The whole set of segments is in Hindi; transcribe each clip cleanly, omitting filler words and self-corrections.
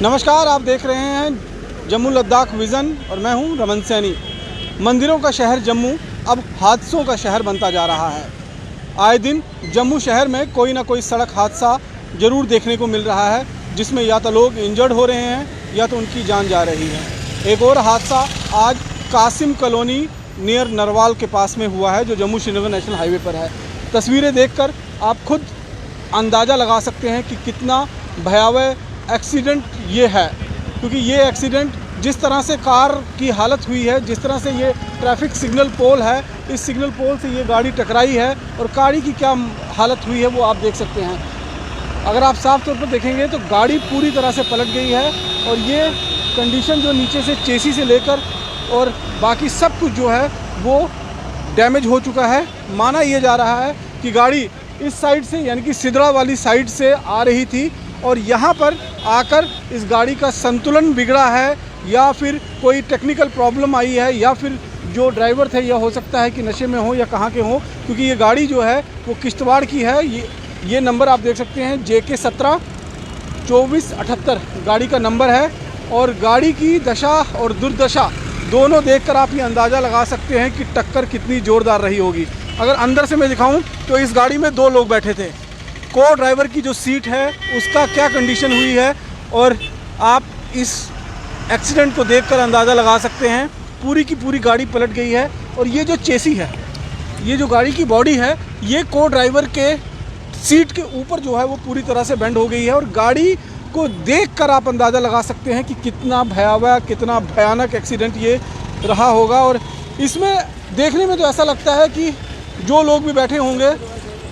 नमस्कार, आप देख रहे हैं जम्मू लद्दाख विज़न और मैं हूं रमन सैनी। मंदिरों का शहर जम्मू अब हादसों का शहर बनता जा रहा है। आए दिन जम्मू शहर में कोई ना कोई सड़क हादसा ज़रूर देखने को मिल रहा है, जिसमें या तो लोग इंजर्ड हो रहे हैं या तो उनकी जान जा रही है। एक और हादसा आज कासिम कॉलोनी नियर नरवाल के पास में हुआ है, जो जम्मू श्रीनगर नेशनल हाईवे पर है। तस्वीरें देखकर आप खुद अंदाज़ा लगा सकते हैं कि कितना भयावह एक्सीडेंट ये है, क्योंकि ये एक्सीडेंट जिस तरह से कार की हालत हुई है, जिस तरह से ये ट्रैफिक सिग्नल पोल है, इस सिग्नल पोल से ये गाड़ी टकराई है और गाड़ी की क्या हालत हुई है वो आप देख सकते हैं। अगर आप साफ तौर पर देखेंगे तो गाड़ी पूरी तरह से पलट गई है और ये कंडीशन जो नीचे से चेसी से लेकर और बाकी सब कुछ जो है वो डैमेज हो चुका है। माना ये जा रहा है कि गाड़ी इस साइड से यानी कि सिदड़ा वाली साइड से आ रही थी और यहाँ पर आकर इस गाड़ी का संतुलन बिगड़ा है, या फिर कोई टेक्निकल प्रॉब्लम आई है, या फिर जो ड्राइवर थे यह हो सकता है कि नशे में हो या कहाँ के हो, क्योंकि ये गाड़ी जो है वो किश्तवाड़ की है। ये नंबर आप देख सकते हैं, JK 17 2478 गाड़ी का नंबर है। और गाड़ी की दशा और दुर्दशा दोनों देखकर आप ये अंदाज़ा लगा सकते हैं कि टक्कर कितनी ज़ोरदार रही होगी। अगर अंदर से मैं दिखाऊं तो इस गाड़ी में 2 लोग बैठे थे। को ड्राइवर की जो सीट है उसका क्या कंडीशन हुई है, और आप इस एक्सीडेंट को देखकर अंदाज़ा लगा सकते हैं। पूरी की पूरी गाड़ी पलट गई है और ये जो चेसी है, ये जो गाड़ी की बॉडी है, ये को ड्राइवर के सीट के ऊपर जो है वो पूरी तरह से बेंड हो गई है। और गाड़ी को देखकर आप अंदाज़ा लगा सकते हैं कि कितना भयावह, कितना भयानक एक्सीडेंट ये रहा होगा। और इसमें देखने में तो ऐसा लगता है कि जो लोग भी बैठे होंगे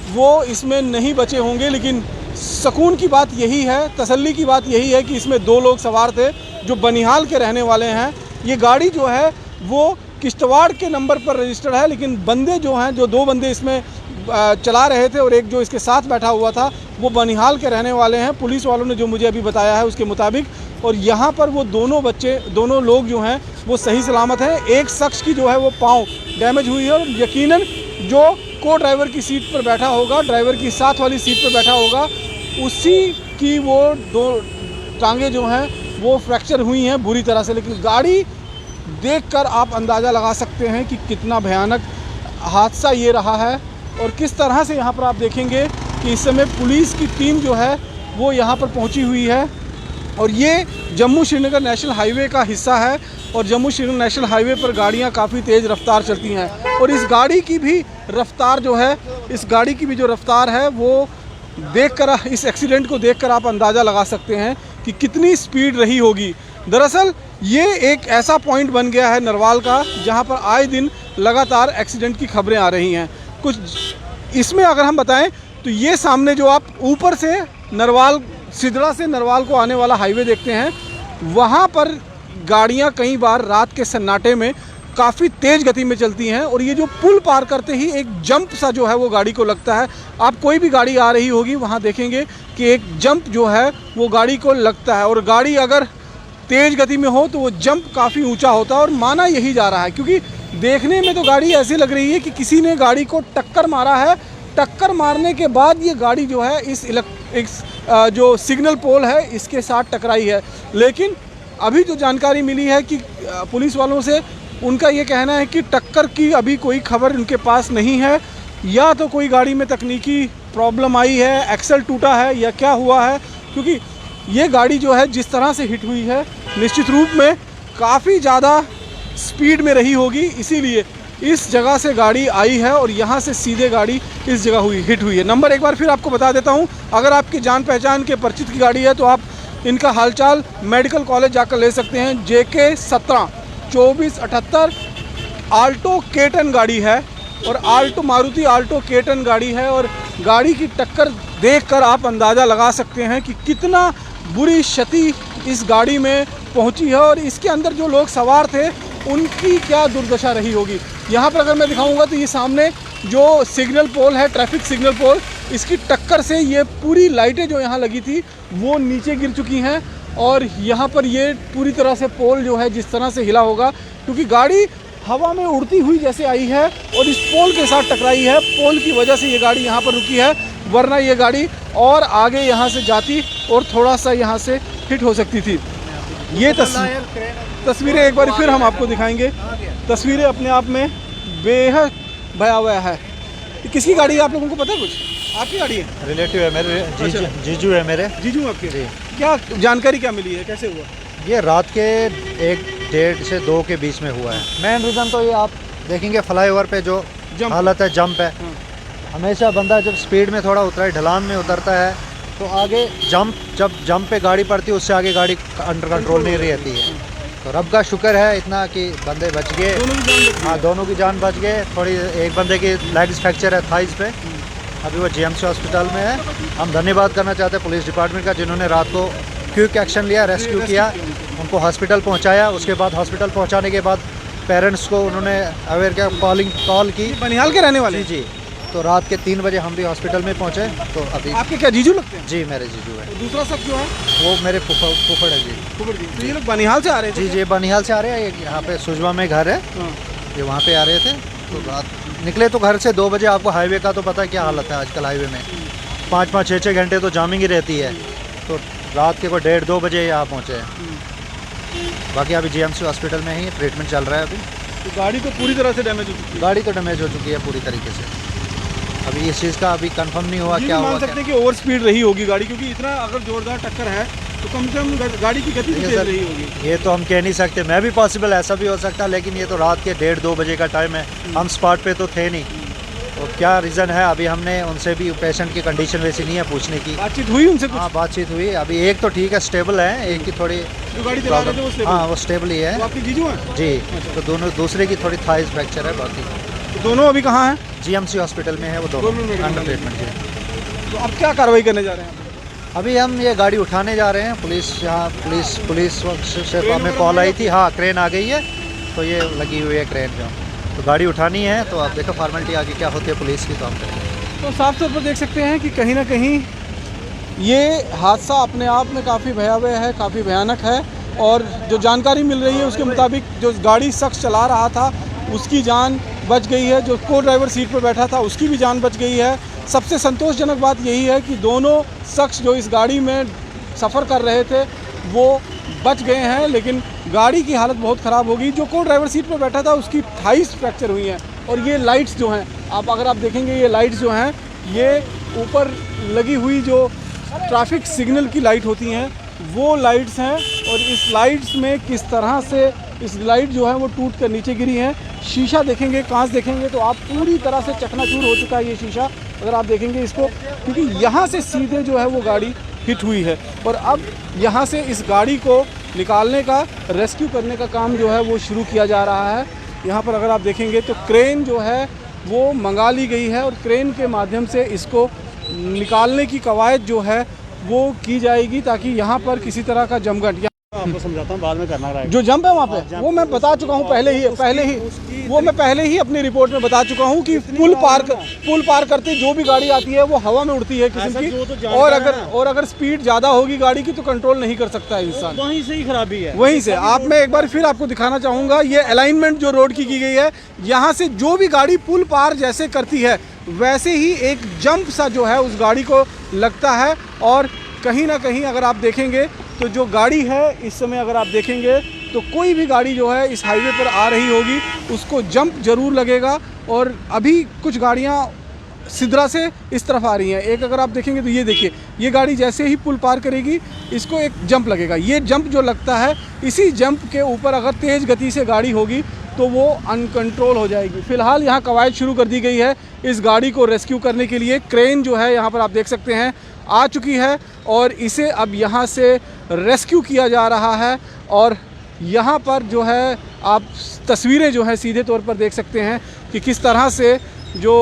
वो इसमें नहीं बचे होंगे, लेकिन सुकून की बात यही है, तसल्ली की बात यही है कि इसमें 2 लोग सवार थे जो बनिहाल के रहने वाले हैं। ये गाड़ी जो है वो किश्तवाड़ के नंबर पर रजिस्टर्ड है, लेकिन बंदे जो हैं, जो 2 बंदे इसमें चला रहे थे और एक जो इसके साथ बैठा हुआ था वो बनिहाल के रहने वाले हैं, पुलिस वालों ने जो मुझे अभी बताया है उसके मुताबिक। और यहाँ पर वो दोनों लोग जो हैं वो सही सलामत हैं। एक शख्स की जो है वो पाँव डैमेज हुई है और यकीनन जो को ड्राइवर की सीट पर बैठा होगा, ड्राइवर की साथ वाली सीट पर बैठा होगा, उसी की वो 2 टांगें जो हैं वो फ्रैक्चर हुई हैं बुरी तरह से। लेकिन गाड़ी देखकर आप अंदाज़ा लगा सकते हैं कि कितना भयानक हादसा ये रहा है। और किस तरह से यहाँ पर आप देखेंगे कि इस समय पुलिस की टीम जो है वो यहाँ पर पहुँची हुई है। और ये जम्मू श्रीनगर नेशनल हाईवे का हिस्सा है और जम्मू श्रीनगर नेशनल हाईवे पर गाड़ियाँ काफ़ी तेज़ रफ्तार चलती हैं। और इस गाड़ी की भी रफ्तार जो है, इस गाड़ी की भी जो रफ्तार है वो देखकर, इस एक्सीडेंट को देखकर आप अंदाज़ा लगा सकते हैं कि कितनी स्पीड रही होगी। दरअसल ये एक ऐसा पॉइंट बन गया है नरवाल का जहाँ पर आए दिन लगातार एक्सीडेंट की खबरें आ रही हैं। कुछ इसमें अगर हम बताएं तो ये सामने जो आप ऊपर से नरवाल, सिदड़ा से नरवाल को आने वाला हाईवे देखते हैं, वहाँ पर गाड़ियाँ कई बार रात के सन्नाटे में काफ़ी तेज़ गति में चलती हैं और ये जो पुल पार करते ही एक जंप सा जो है वो गाड़ी को लगता है। आप कोई भी गाड़ी आ रही होगी वहाँ देखेंगे कि एक जंप जो है वो गाड़ी को लगता है, और गाड़ी अगर तेज़ गति में हो तो वो जंप काफ़ी ऊंचा होता है। और माना यही जा रहा है, क्योंकि देखने में तो गाड़ी ऐसी लग रही है कि किसी ने गाड़ी को टक्कर मारा है। टक्कर मारने के बाद ये गाड़ी जो है इस जो सिग्नल पोल है इसके साथ टकराई है। लेकिन अभी जो जानकारी मिली है कि पुलिस वालों से, उनका ये कहना है कि टक्कर की अभी कोई खबर उनके पास नहीं है, या तो कोई गाड़ी में तकनीकी प्रॉब्लम आई है, एक्सल टूटा है या क्या हुआ है। क्योंकि ये गाड़ी जो है जिस तरह से हिट हुई है निश्चित रूप में काफ़ी ज़्यादा स्पीड में रही होगी, इसीलिए इस जगह से गाड़ी आई है और यहाँ से सीधे गाड़ी इस जगह हिट हुई है। नंबर एक बार फिर आपको बता देता हूँ, अगर आपकी जान पहचान के परिचित की गाड़ी है तो आप इनका हालचाल मेडिकल कॉलेज जाकर ले सकते हैं। JK 17 2478 आल्टो K10 गाड़ी है और मारुति आल्टो K10 गाड़ी है। और गाड़ी की टक्कर देखकर आप अंदाज़ा लगा सकते हैं कि कितना बुरी क्षति इस गाड़ी में पहुंची है और इसके अंदर जो लोग सवार थे उनकी क्या दुर्दशा रही होगी। यहाँ पर अगर मैं दिखाऊंगा तो ये सामने जो सिग्नल पोल है, ट्रैफिक सिग्नल पोल, इसकी टक्कर से ये पूरी लाइटें जो यहाँ लगी थी वो नीचे गिर चुकी हैं। और यहाँ पर ये पूरी तरह से पोल जो है जिस तरह से हिला होगा, क्योंकि गाड़ी हवा में उड़ती हुई जैसे आई है और इस पोल के साथ टकराई है। पोल की वजह से ये गाड़ी यहाँ पर रुकी है, वरना ये गाड़ी और आगे यहाँ से जाती और थोड़ा सा यहाँ से हिट हो सकती थी। ये तस्वीरें एक बार फिर हम आपको दिखाएंगे। तस्वीरें अपने आप में बेहद भयावह है। किसकी गाड़ी है, आप लोगों को पता है कुछ? आपकी गाड़ी है? रिलेटिव है मेरे, जीजू है मेरे। जीजू आपके? क्या जानकारी क्या मिली है, कैसे हुआ? ये रात के 1:30 से 2 के बीच में हुआ है। मेन रीज़न तो ये आप देखेंगे फ्लाईओवर पे जो हालत है, जंप है। हमेशा बंदा जब स्पीड में थोड़ा उतरा है, ढलान में उतरता है तो आगे जब जंप पे गाड़ी पड़ती है उससे आगे गाड़ी अंडर कंट्रोल नहीं रहती है। तो रब का शुक्र है इतना कि बंदे बच गए। हाँ, दोनों की जान बच गए। थोड़ी एक बंदे की लेग्स फ्रैक्चर है थाइस पे, अभी वो जीएमसी हॉस्पिटल में है। हम धन्यवाद करना चाहते हैं पुलिस डिपार्टमेंट का, जिन्होंने रात को क्विक एक्शन लिया, रेस्क्यू किया, उनको हॉस्पिटल पहुंचाया। उसके बाद हॉस्पिटल पहुंचाने के बाद पेरेंट्स को उन्होंने अवेयर किया, कॉल की। बनिहाल के रहने वाले? जी। तो रात के 3 बजे हम भी हॉस्पिटल में पहुंचे। तो अभी आपके क्या जीजू लगते हैं? जी, मेरे जीजू है। दूसरा सब जो है वो मेरे फुफड़ है जी। फुफड़ जी। तो ये लोग बनिहाल से आ रहे थे? जी, बनिहाल से आ रहे हैं। यहाँ पे सुजवा में घर है, ये वहाँ पे आ रहे थे। तो रात निकले तो घर से 2 बजे। आपको हाईवे का तो पता है क्या हालत है आजकल हाईवे में, 5-5, 6-6 घंटे तो जामिंग ही रहती है। तो रात के को 1:30-2 बजे यहाँ पहुँचे हैं। बाकी अभी जीएमसी हॉस्पिटल में ही ट्रीटमेंट चल रहा है अभी। तो गाड़ी तो पूरी तरह से डैमेज हो चुकी है? गाड़ी तो डैमेज हो चुकी है पूरी तरीके से। अभी इस चीज़ का अभी कंफर्म नहीं हुआ क्या हुआ। मान सकते हैं कि ओवर स्पीड रही होगी गाड़ी, क्योंकि इतना अगर जोरदार टक्कर है तो कम से कम गाड़ी की गति तेज रही होगी। ये तो हम कह नहीं सकते, मैं भी पॉसिबल ऐसा भी हो सकता है, लेकिन ये तो रात के 1:30-2 बजे का टाइम है। हम स्पॉट पे तो थे नहीं, तो क्या रीज़न है अभी हमने उनसे भी, पेशेंट की कंडीशन वैसी नहीं है पूछने की। बातचीत हुई उनसे? हाँ, बातचीत हुई। अभी एक तो ठीक है, स्टेबल है, एक की थोड़ी जो गाड़ी चला रहे थे वो स्टेबल? हाँ, वो स्टेबल ही है। तो आपकी जीजू हैं? जी। तो दोनों, दूसरे की थोड़ी थाइस फ्रैक्चर है। बाकी तो दोनों अभी कहाँ हैं? जीएमसी हॉस्पिटल में है वो दोनों अंडर ट्रीटमेंट है। तो अब क्या कार्रवाई करने जा रहे हैं? अभी हम ये गाड़ी उठाने जा रहे हैं। पुलिस यहाँ पुलिस से हमें कॉल आई थी। हाँ, क्रेन आ गई है, तो ये लगी हुई है क्रेन जो, तो गाड़ी उठानी है। तो आप देखो फॉर्मेलिटी आगे क्या होती है पुलिस की, तो हम करेंगे। तो साफ तौर पर देख सकते हैं कि कहीं ना कहीं ये हादसा अपने आप में काफ़ी भयावह है, काफ़ी भयानक है। और जो जानकारी मिल रही है उसके मुताबिक जो गाड़ी शख्स चला रहा था उसकी जान बच गई है, जो को ड्राइवर सीट पर बैठा था उसकी भी जान बच गई है। सबसे संतोषजनक बात यही है कि दोनों शख्स जो इस गाड़ी में सफ़र कर रहे थे वो बच गए हैं, लेकिन गाड़ी की हालत बहुत ख़राब हो गई। जो को ड्राइवर सीट पर बैठा था उसकी थाइस फ्रैक्चर हुई हैं। और ये लाइट्स जो हैं, अगर आप देखेंगे ये लाइट्स जो हैं, ये ऊपर लगी हुई जो ट्रैफिक सिग्नल की लाइट होती हैं वो लाइट्स हैं। और इस लाइट्स में किस तरह से इस लाइट जो है वो टूट कर नीचे गिरी है। शीशा देखेंगे, कांच देखेंगे तो आप पूरी तरह से चकनाचूर हो चुका है ये शीशा, अगर आप देखेंगे इसको, क्योंकि यहाँ से सीधे जो है वो गाड़ी हिट हुई है। और अब यहाँ से इस गाड़ी को निकालने का, रेस्क्यू करने का काम जो है वो शुरू किया जा रहा है। यहाँ पर अगर आप देखेंगे तो क्रेन जो है वो मंगा ली गई है और क्रेन के माध्यम से इसको निकालने की कवायद जो है वो की जाएगी, ताकि यहाँ पर किसी तरह का जमघट, आपको समझाता हूँ बाद में करना रहेगा। जो जंप है वहाँ पे, वो मैं बता चुका हूँ पहले ही अपनी रिपोर्ट में बता चुका हूँ कि पुल पार करते जो भी गाड़ी आती है वो हवा में उड़ती है किस्म की। और अगर स्पीड ज़्यादा होगी गाड़ी की तो कंट्रोल नहीं कर सकता है इंसान। वहीं से ही खराबी है। वहीं से मैं एक बार फिर आपको दिखाना चाहूँगा, ये अलाइनमेंट जो रोड की गई है, यहाँ से जो भी गाड़ी पुल पार जैसे करती है वैसे ही एक जंप सा जो है उस गाड़ी को लगता है। और कहीं ना कहीं अगर आप देखेंगे तो जो गाड़ी है इस समय अगर आप देखेंगे तो कोई भी गाड़ी जो है इस हाईवे पर आ रही होगी उसको जंप ज़रूर लगेगा। और अभी कुछ गाड़ियाँ सिद्रा से इस तरफ आ रही हैं। एक अगर आप देखेंगे तो ये देखिए, ये गाड़ी जैसे ही पुल पार करेगी इसको एक जंप लगेगा। ये जंप जो लगता है, इसी जंप के ऊपर अगर तेज़ गति से गाड़ी होगी तो वो अनकंट्रोल हो जाएगी। फ़िलहाल यहाँ कवायद शुरू कर दी गई है इस गाड़ी को रेस्क्यू करने के लिए। क्रेन जो है यहाँ पर आप देख सकते हैं आ चुकी है और इसे अब यहाँ से रेस्क्यू किया जा रहा है। और यहाँ पर जो है आप तस्वीरें जो है सीधे तौर पर देख सकते हैं कि किस तरह से जो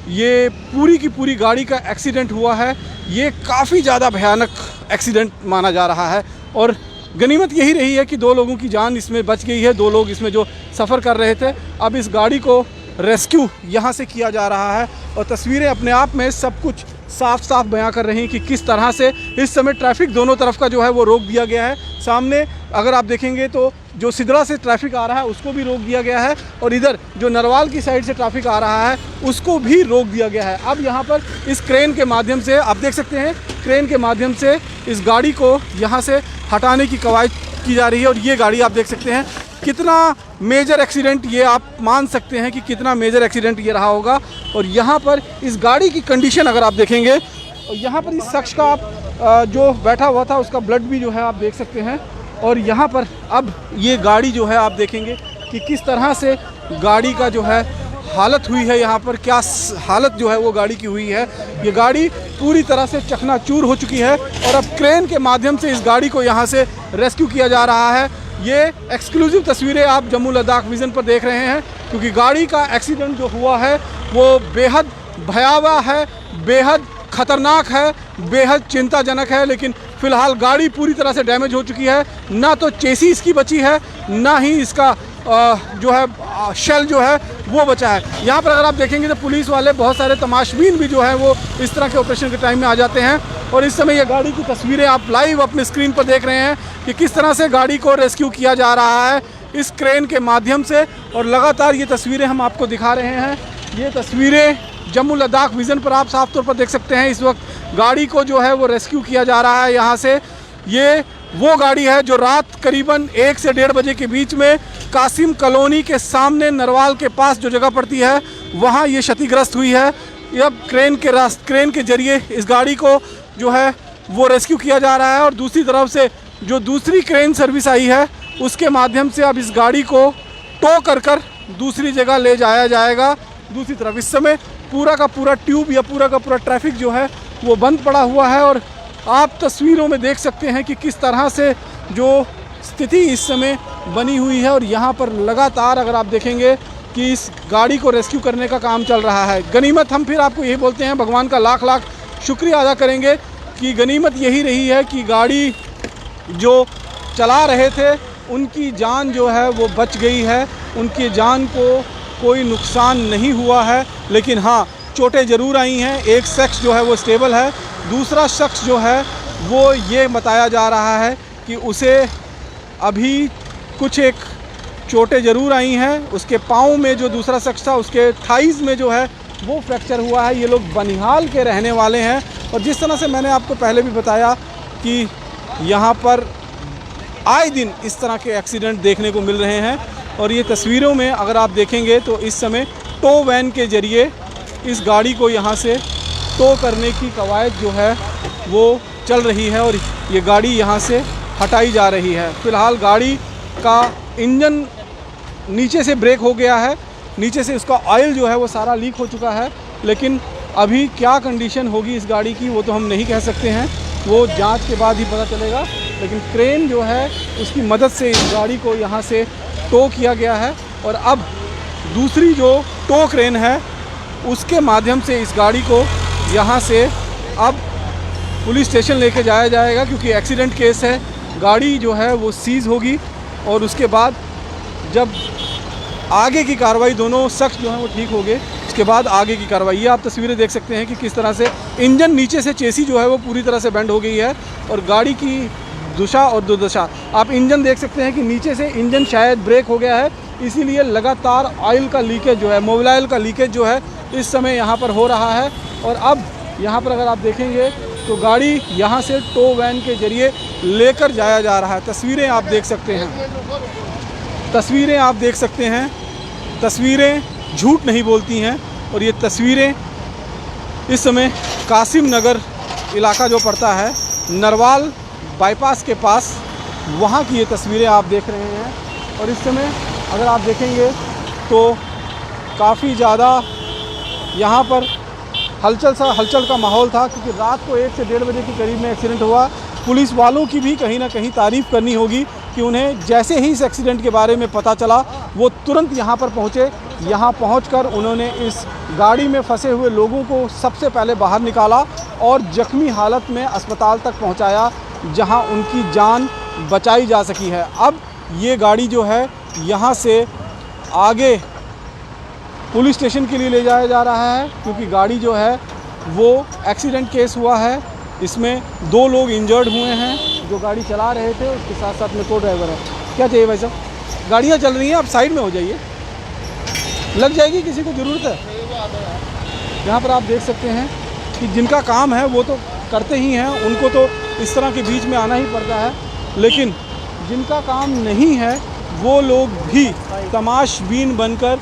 ये पूरी की पूरी गाड़ी का एक्सीडेंट हुआ है। ये काफ़ी ज़्यादा भयानक एक्सीडेंट माना जा रहा है। और गनीमत यही रही है कि 2 लोगों की जान इसमें बच गई है। 2 लोग इसमें जो सफ़र कर रहे थे। अब इस गाड़ी को रेस्क्यू यहाँ से किया जा रहा है और तस्वीरें अपने आप में सब कुछ साफ साफ बयां कर रही हैं कि किस तरह से इस समय ट्रैफिक दोनों तरफ का जो है वो रोक दिया गया है। सामने अगर आप देखेंगे तो जो सिद्रा से ट्रैफिक आ रहा है उसको भी रोक दिया गया है और इधर जो नरवाल की साइड से ट्रैफिक आ रहा है उसको भी रोक दिया गया है। अब यहाँ पर इस क्रेन के माध्यम से आप देख सकते हैं, क्रेन के माध्यम से इस गाड़ी को यहाँ से हटाने की कवायद की जा रही है। और ये गाड़ी आप देख सकते हैं कितना मेजर एक्सीडेंट, ये आप मान सकते हैं कि कितना मेजर एक्सीडेंट ये रहा होगा। और यहाँ पर इस गाड़ी की कंडीशन अगर आप देखेंगे, और यहाँ पर इस शख्स का आप जो बैठा हुआ था उसका ब्लड भी जो है आप देख सकते हैं। और यहाँ पर अब ये गाड़ी जो है आप देखेंगे कि किस तरह से गाड़ी का जो है हालत हुई है, यहाँ पर क्या हालत जो है वो गाड़ी की हुई है। ये गाड़ी पूरी तरह से चकनाचूर हो चुकी है और अब क्रेन के माध्यम से इस गाड़ी को यहाँ से रेस्क्यू किया जा रहा है। ये एक्सक्लूसिव तस्वीरें आप जम्मू लद्दाख विज़न पर देख रहे हैं, क्योंकि गाड़ी का एक्सीडेंट जो हुआ है वो बेहद भयावह है, बेहद ख़तरनाक है, बेहद चिंताजनक है। लेकिन फ़िलहाल गाड़ी पूरी तरह से डैमेज हो चुकी है, ना तो चेसी इसकी बची है, ना ही इसका जो है शेल जो है वो बचा है। यहाँ पर अगर आप देखेंगे तो पुलिस वाले, बहुत सारे तमाशबीन भी जो है वो इस तरह के ऑपरेशन के टाइम में आ जाते हैं। और इस समय ये गाड़ी की तस्वीरें आप लाइव अपने स्क्रीन पर देख रहे हैं कि किस तरह से गाड़ी को रेस्क्यू किया जा रहा है इस क्रेन के माध्यम से। और लगातार ये तस्वीरें हम आपको दिखा रहे हैं। ये तस्वीरें जम्मू लद्दाख विज़न पर आप साफ तौर पर देख सकते हैं। इस वक्त गाड़ी को जो है वो रेस्क्यू किया जा रहा है यहाँ से। ये वो गाड़ी है जो रात करीबन 1 से 1:30 बजे के बीच में कासिम कॉलोनी के सामने नरवाल के पास जो जगह पड़ती है वहाँ ये क्षतिग्रस्त हुई है। अब क्रेन के जरिए इस गाड़ी को जो है वो रेस्क्यू किया जा रहा है। और दूसरी तरफ से जो दूसरी क्रेन सर्विस आई है उसके माध्यम से अब इस गाड़ी को टो कर दूसरी जगह ले जाया जाएगा दूसरी तरफ। इस समय पूरा का पूरा ट्यूब या पूरा का पूरा ट्रैफिक जो है वो बंद पड़ा हुआ है। और आप तस्वीरों में देख सकते हैं कि किस तरह से जो स्थिति इस समय बनी हुई है। और यहाँ पर लगातार अगर आप देखेंगे कि इस गाड़ी को रेस्क्यू करने का काम चल रहा है। गनीमत हम फिर आपको यही बोलते हैं, भगवान का लाख लाख शुक्रिया अदा करेंगे कि गनीमत यही रही है कि गाड़ी जो चला रहे थे उनकी जान जो है वो बच गई है, उनकी जान को कोई नुकसान नहीं हुआ है। लेकिन हाँ, चोटें ज़रूर आई हैं। एक शख्स जो है वो स्टेबल है, दूसरा शख्स जो है वो ये बताया जा रहा है कि उसे अभी कुछ एक चोटें ज़रूर आई हैं। उसके पाँव में जो दूसरा शख्स था उसके थाइज़ में जो है वो फ्रैक्चर हुआ है। ये लोग बनिहाल के रहने वाले हैं। और जिस तरह से मैंने आपको पहले भी बताया कि यहाँ पर आए दिन इस तरह के एक्सीडेंट देखने को मिल रहे हैं। और ये तस्वीरों में अगर आप देखेंगे तो इस समय टो वैन के ज़रिए इस गाड़ी को यहाँ से टो करने की कवायद जो है वो चल रही है और ये गाड़ी यहाँ से हटाई जा रही है। फ़िलहाल गाड़ी का इंजन नीचे से ब्रेक हो गया है, नीचे से उसका ऑयल जो है वो सारा लीक हो चुका है। लेकिन अभी क्या कंडीशन होगी इस गाड़ी की वो तो हम नहीं कह सकते हैं, वो जांच के बाद ही पता चलेगा। लेकिन क्रेन जो है उसकी मदद से इस गाड़ी को यहाँ से टो किया गया है। और अब दूसरी जो टो क्रेन है उसके माध्यम से इस गाड़ी को यहाँ से अब पुलिस स्टेशन लेके जाया जाएगा, क्योंकि एक्सीडेंट केस है। गाड़ी जो है वो सीज़ होगी और उसके बाद जब आगे की कार्रवाई, दोनों शख्स जो हैं वो ठीक हो गए, उसके बाद आगे की कार्रवाई। ये आप तस्वीरें देख सकते हैं कि किस तरह से इंजन नीचे से, चेसी जो है वो पूरी तरह से बेंड हो गई है और गाड़ी की दिशा और दुर्दशा आप इंजन देख सकते हैं कि नीचे से इंजन शायद ब्रेक हो गया है, इसीलिए लगातार ऑयल का लीकेज जो है, मोबिल ऑयल का लीकेज जो है इस समय यहाँ पर हो रहा है। और अब यहाँ पर अगर आप देखेंगे तो गाड़ी यहाँ से टो वैन के ज़रिए लेकर जाया जा रहा है। तस्वीरें आप देख सकते हैं, तस्वीरें आप देख सकते हैं, तस्वीरें झूठ नहीं बोलती हैं। और ये तस्वीरें इस समय कासिम नगर इलाका जो पड़ता है नरवाल बाईपास के पास, वहाँ की ये तस्वीरें आप देख रहे हैं। और इस समय अगर आप देखेंगे तो काफ़ी ज़्यादा यहाँ पर हलचल का माहौल था, क्योंकि रात को 1 से 1:30 बजे के करीब में एक्सीडेंट हुआ। पुलिस वालों की भी कहीं ना कहीं तारीफ़ करनी होगी कि उन्हें जैसे ही इस एक्सीडेंट के बारे में पता चला वो तुरंत यहाँ पर पहुँचे। यहाँ पहुँचकर उन्होंने इस गाड़ी में फंसे हुए लोगों को सबसे पहले बाहर निकाला और ज़ख्मी हालत में अस्पताल तक पहुँचाया, जहाँ उनकी जान बचाई जा सकी है। अब ये गाड़ी जो है यहाँ से आगे पुलिस स्टेशन के लिए ले जाया जा रहा है, क्योंकि गाड़ी जो है वो एक्सीडेंट केस हुआ है। इसमें 2 लोग इंजर्ड हुए हैं, जो गाड़ी चला रहे थे, उसके साथ साथ में को ड्राइवर है। क्या चाहिए भाई साहब? गाड़ियाँ चल रही हैं, आप साइड में हो जाइए, लग जाएगी, किसी को ज़रूरत है। यहाँ पर आप देख सकते हैं कि जिनका काम है वो तो करते ही हैं, उनको तो इस तरह के बीच में आना ही पड़ता है। लेकिन जिनका काम नहीं है वो लोग भी तमाशबीन बनकर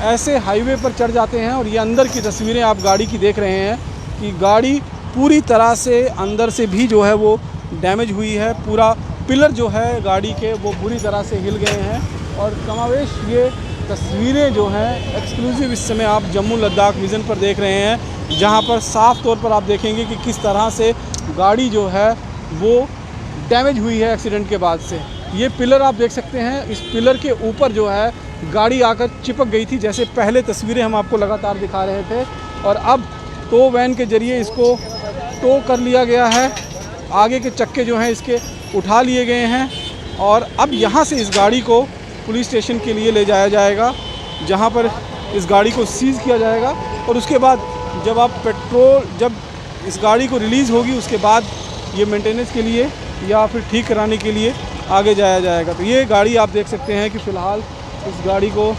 ऐसे हाईवे पर चढ़ जाते हैं। और ये अंदर की तस्वीरें आप गाड़ी की देख रहे हैं कि गाड़ी पूरी तरह से अंदर से भी जो है वो डैमेज हुई है। पूरा पिलर जो है गाड़ी के वो बुरी तरह से हिल गए हैं। और कमावेश ये तस्वीरें जो हैं एक्सक्लूसिव इस समय आप जम्मू लद्दाख विज़न पर देख रहे हैं, जहां पर साफ़ तौर पर आप देखेंगे कि किस तरह से गाड़ी जो है वो डैमेज हुई है एक्सीडेंट के बाद से। ये पिलर आप देख सकते हैं, इस पिलर के ऊपर जो है गाड़ी आकर चिपक गई थी, जैसे पहले तस्वीरें हम आपको लगातार दिखा रहे थे। और अब टो वैन के ज़रिए इसको टो कर लिया गया है, आगे के चक्के जो हैं इसके उठा लिए गए हैं। और अब यहाँ से इस गाड़ी को पुलिस स्टेशन के लिए ले जाया जाएगा, जहाँ पर इस गाड़ी को सीज़ किया जाएगा। और उसके बाद जब इस गाड़ी को रिलीज़ होगी उसके बाद ये मेंटेनेंस के लिए या फिर ठीक कराने के लिए आगे जाया जाएगा। तो ये गाड़ी आप देख सकते हैं कि फ़िलहाल इस गाड़ी को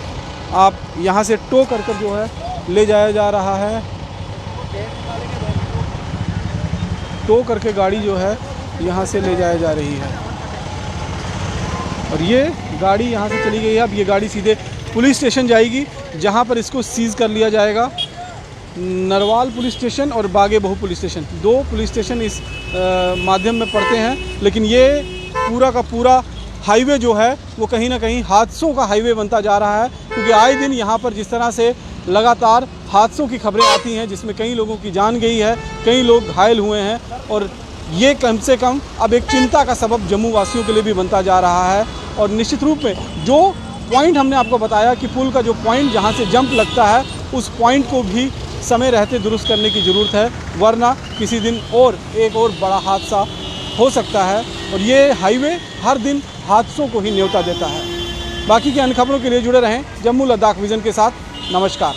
आप यहाँ से टो कर जो है ले जाया जा रहा है। टो करके गाड़ी जो है यहाँ से ले जाया जा रही है। और ये गाड़ी यहाँ से चली गई है। अब ये गाड़ी सीधे पुलिस स्टेशन जाएगी, जहाँ पर इसको सीज़ कर लिया जाएगा। नरवाल पुलिस स्टेशन और बागे बहू पुलिस स्टेशन, 2 पुलिस स्टेशन इस माध्यम में पड़ते हैं। लेकिन ये पूरा का पूरा हाईवे जो है वो कहीं ना कहीं हादसों का हाईवे बनता जा रहा है, क्योंकि आए दिन यहाँ पर जिस तरह से लगातार हादसों की खबरें आती हैं, जिसमें कई लोगों की जान गई है, कई लोग घायल हुए हैं। और ये कम से कम अब एक चिंता का सबब जम्मू वासियों के लिए भी बनता जा रहा है। और निश्चित रूप में जो पॉइंट हमने आपको बताया कि पुल का जो पॉइंट जहाँ से जंप लगता है, उस पॉइंट को भी समय रहते दुरुस्त करने की ज़रूरत है, वरना किसी दिन और एक और बड़ा हादसा हो सकता है। और ये हाईवे हर दिन हादसों को ही न्योता देता है। बाकी की अन्य खबरों के लिए जुड़े रहें जम्मू लद्दाख विज़न के साथ। नमस्कार।